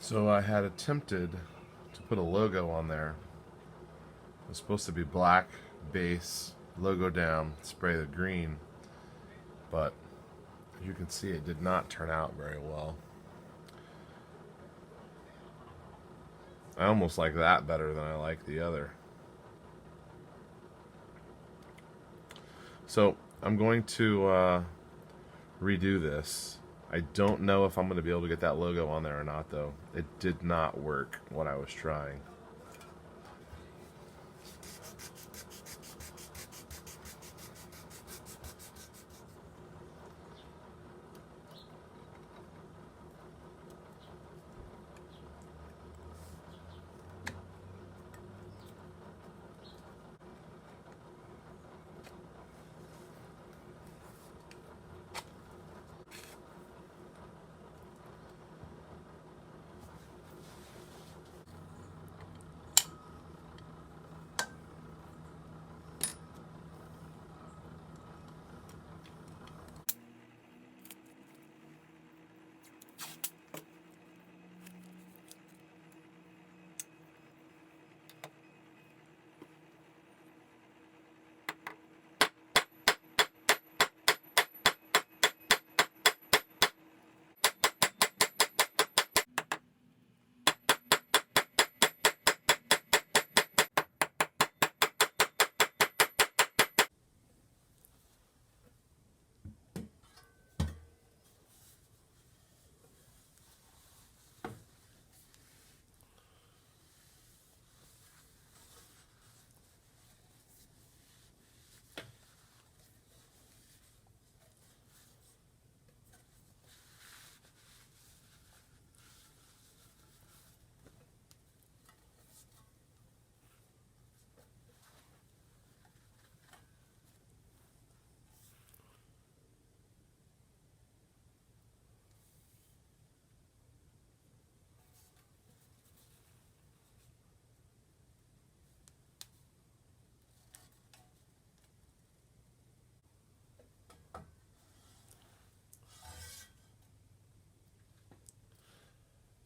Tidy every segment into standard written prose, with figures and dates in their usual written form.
So I had attempted to put a logo on there. It was supposed to be black base, logo down, spray the green, but as you can see, it did not turn out very well. I almost like that better than I like the other. So I'm going to redo this. I don't know if I'm going to be able to get that logo on there or not, though. It did not work when I was trying.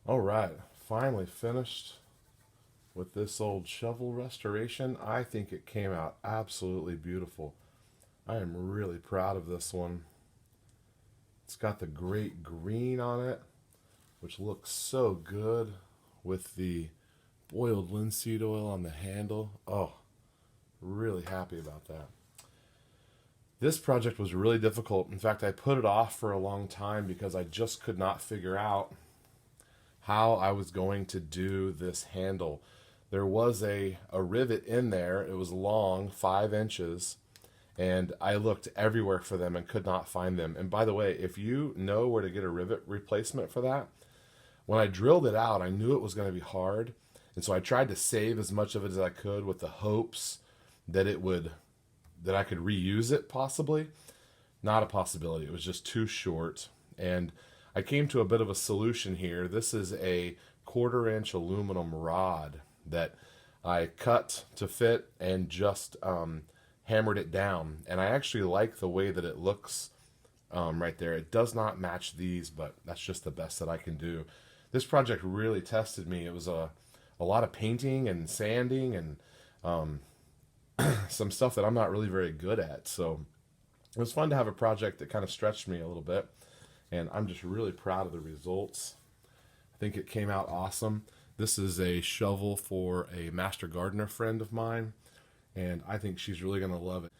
All right, finally finished with this old shovel restoration. I think it came out absolutely beautiful. I am really proud of this one. It's got the great green on it, which looks so good with the boiled linseed oil on the handle. Oh, really happy about that. This project was really difficult. In fact, I put it off for a long time because I just could not figure out how I was going to do this handle. There was a rivet in there. It was long, 5 inches, And I looked everywhere for them and could not find them. And by the way, if you know where to get a rivet replacement for that, when I drilled it out, I knew it was going to be hard. And so I tried to save as much of it as I could with the hopes that that I could reuse it possibly. Not a possibility. It was just too short. And I came to a bit of a solution here. This is a 1/4 inch aluminum rod that I cut to fit and just hammered it down. And I actually like the way that it looks right there. It does not match these, but that's just the best that I can do. This project really tested me. It was a lot of painting and sanding and some stuff that I'm not really very good at. So it was fun to have a project that kind of stretched me a little bit. And I'm just really proud of the results. I think it came out awesome. This is a shovel for a master gardener friend of mine, and I think she's really going to love it.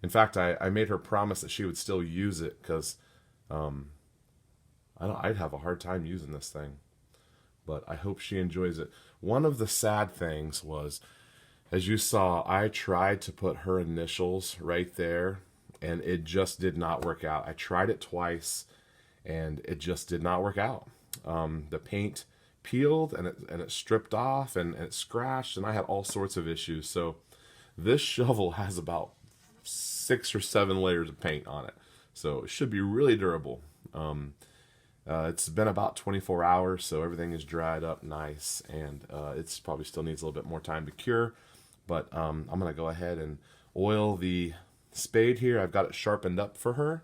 In fact, I made her promise that she would still use it because I'd have a hard time using this thing. But I hope she enjoys it. One of the sad things was, as you saw, I tried to put her initials right there, and it just did not work out. I tried it twice, and it just did not work out. The paint peeled, and it stripped off, and it scratched, and I had all sorts of issues. So this shovel has about 6 or 7 layers of paint on it. So it should be really durable. It's been about 24 hours, so everything is dried up nice, and it's probably still needs a little bit more time to cure. But I'm going to go ahead and oil the spade here. I've got it sharpened up for her.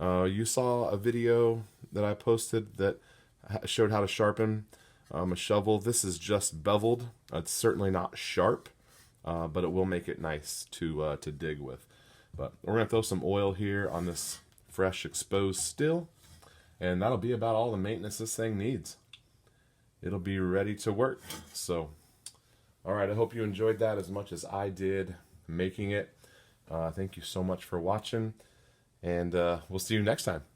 You saw a video that I posted that showed how to sharpen a shovel. This is just beveled. It's certainly not sharp, but it will make it nice to dig with. But we're going to throw some oil here on this fresh exposed steel, and that'll be about all the maintenance this thing needs. It'll be ready to work. So, all right, I hope you enjoyed that as much as I did making it. Thank you so much for watching, and we'll see you next time.